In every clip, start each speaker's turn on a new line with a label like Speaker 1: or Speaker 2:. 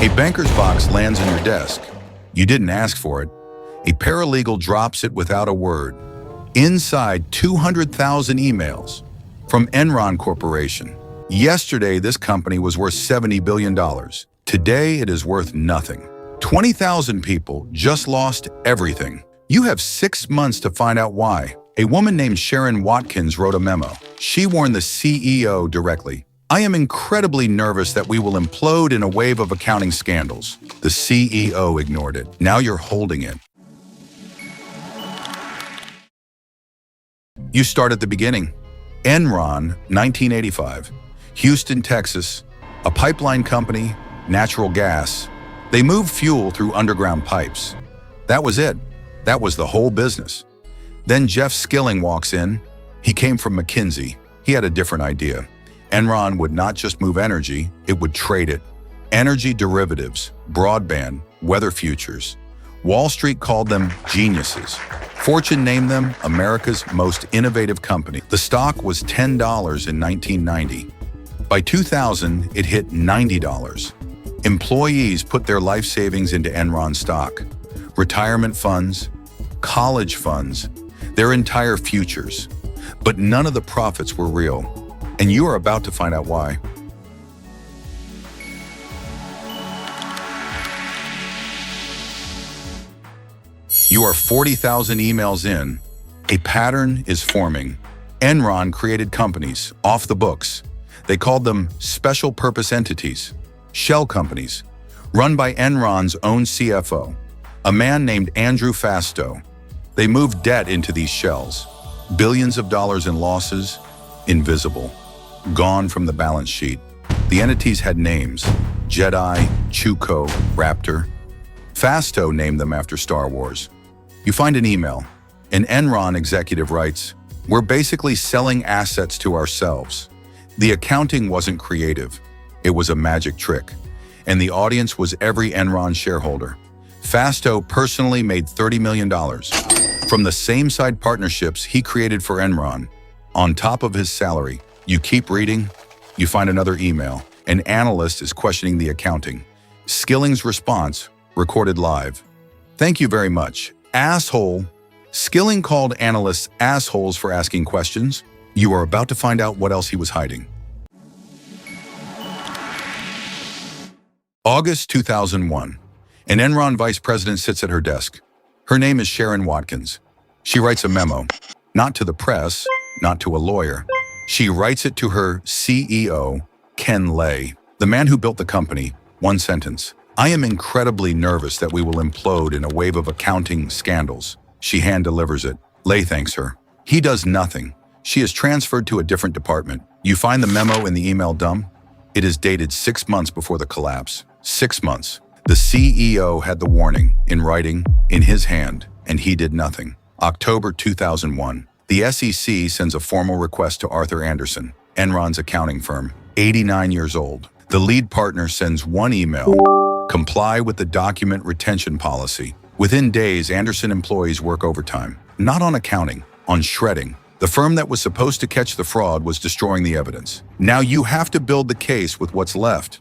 Speaker 1: A banker's box lands on your desk. You didn't ask for it. A paralegal drops it without a word. Inside, 200,000 emails from Enron Corporation. Yesterday, this company was worth $70 billion. Today, it is worth nothing. 20,000 people just lost everything. You have 6 months to find out why. A woman named Sharon Watkins wrote a memo. She warned the CEO directly. I am incredibly nervous that we will implode in a wave of accounting scandals. The CEO ignored it. Now you're holding it. You start at the beginning. Enron, 1985. Houston, Texas. A pipeline company, natural gas. They moved fuel through underground pipes. That was it. That was the whole business. Then Jeff Skilling walks in. He came from McKinsey. He had a different idea. Enron would not just move energy, it would trade it. Energy derivatives, broadband, weather futures. Wall Street called them geniuses. Fortune named them America's most innovative company. The stock was $10 in 1990. By 2000, it hit $90. Employees put their life savings into Enron stock. Retirement funds, college funds, their entire futures. But none of the profits were real. And you are about to find out why. You are 40,000 emails in. A pattern is forming. Enron created companies off the books. They called them special purpose entities, shell companies, run by Enron's own CFO, a man named Andrew Fastow. They moved debt into these shells. Billions of dollars in losses, invisible. Gone from the balance sheet. The entities had names: Jedi, Chuko, Raptor. Fastow named them after Star Wars. You find an email. An Enron executive writes, "We're basically selling assets to ourselves." The accounting wasn't creative. It was a magic trick. And the audience was every Enron shareholder. Fastow personally made $30 million from the same-side partnerships he created for Enron. On top of his salary. You keep reading, you find another email. An analyst is questioning the accounting. Skilling's response, recorded live. "Thank you very much. Asshole." Skilling called analysts assholes for asking questions. You are about to find out what else he was hiding. August 2001. An Enron vice president sits at her desk. Her name is Sharon Watkins. She writes a memo, not to the press, not to a lawyer. She writes it to her CEO, Ken Lay, the man who built the company. One sentence. "I am incredibly nervous that we will implode in a wave of accounting scandals." She hand delivers it. Lay thanks her. He does nothing. She is transferred to a different department. You find the memo in the email dump. It is dated 6 months before the collapse. 6 months. The CEO had the warning, in writing, in his hand, and he did nothing. October 2001. The SEC sends a formal request to Arthur Andersen, Enron's accounting firm, 89 years old. The lead partner sends one email: comply with the document retention policy. Within days, Andersen employees work overtime, not on accounting, on shredding. The firm that was supposed to catch the fraud was destroying the evidence. Now you have to build the case with what's left.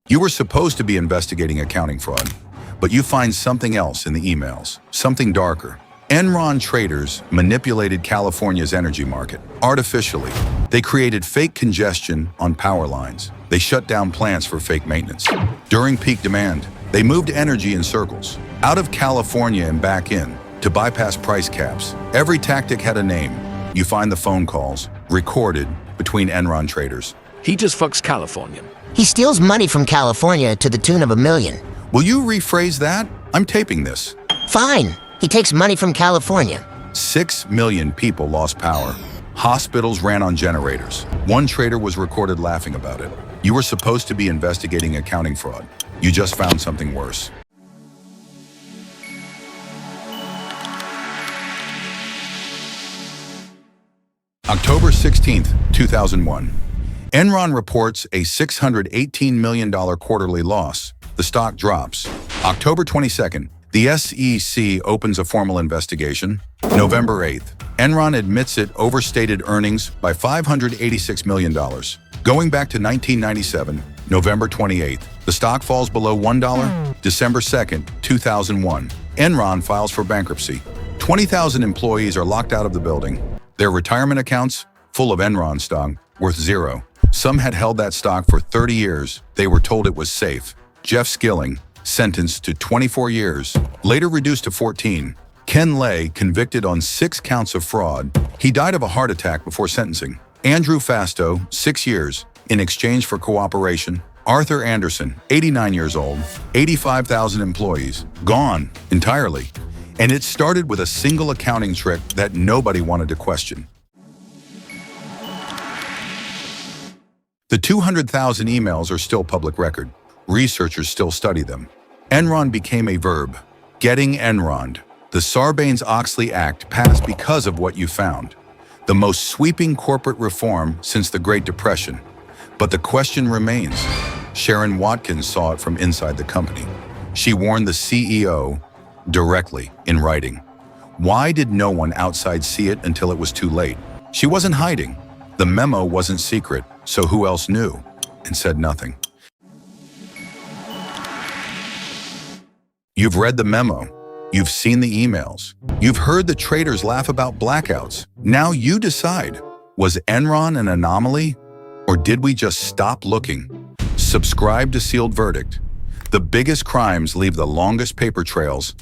Speaker 1: You were supposed to be investigating accounting fraud, but you find something else in the emails, something darker. Enron traders manipulated California's energy market artificially. They created fake congestion on power lines. They shut down plants for fake maintenance. During peak demand, they moved energy in circles, out of California and back in, to bypass price caps. Every tactic had a name. You find the phone calls, recorded, between Enron traders.
Speaker 2: "He just fucks California."
Speaker 3: "He steals money from California to the tune of $1 million.
Speaker 1: Will you rephrase that? I'm taping this.
Speaker 3: "Fine. He takes money from California."
Speaker 1: 6 million people lost power. Hospitals ran on generators. One trader was recorded laughing about it. You were supposed to be investigating accounting fraud. You just found something worse. October 16th, 2001. Enron reports a $618 million quarterly loss. The stock drops. October 22nd, the SEC opens a formal investigation. November 8th, Enron admits it overstated earnings by $586 million. Going back to 1997, November 28th, the stock falls below $1. December 2nd, 2001, Enron files for bankruptcy. 20,000 employees are locked out of the building. Their retirement accounts, full of Enron stock, worth zero. Some had held that stock for 30 years. They were told it was safe. Jeff Skilling, sentenced to 24 years, later reduced to 14. Ken Lay, convicted on 6 counts of fraud. He died of a heart attack before sentencing. Andrew Fasto, 6 years, in exchange for cooperation. Arthur Anderson, 89 years old, 85,000 employees, gone entirely. And it started with a single accounting trick that nobody wanted to question. The 200,000 emails are still public record. Researchers still study them. Enron became a verb. Getting Enroned. The Sarbanes-Oxley Act passed because of what you found. The most sweeping corporate reform since the Great Depression. But the question remains. Sharon Watkins saw it from inside the company. She warned the CEO directly in writing. Why did no one outside see it until it was too late? She wasn't hiding. The memo wasn't secret, so who else knew and said nothing? You've read the memo. You've seen the emails. You've heard the traders laugh about blackouts. Now you decide, was Enron an anomaly, or did we just stop looking? Subscribe to Sealed Verdict. The biggest crimes leave the longest paper trails,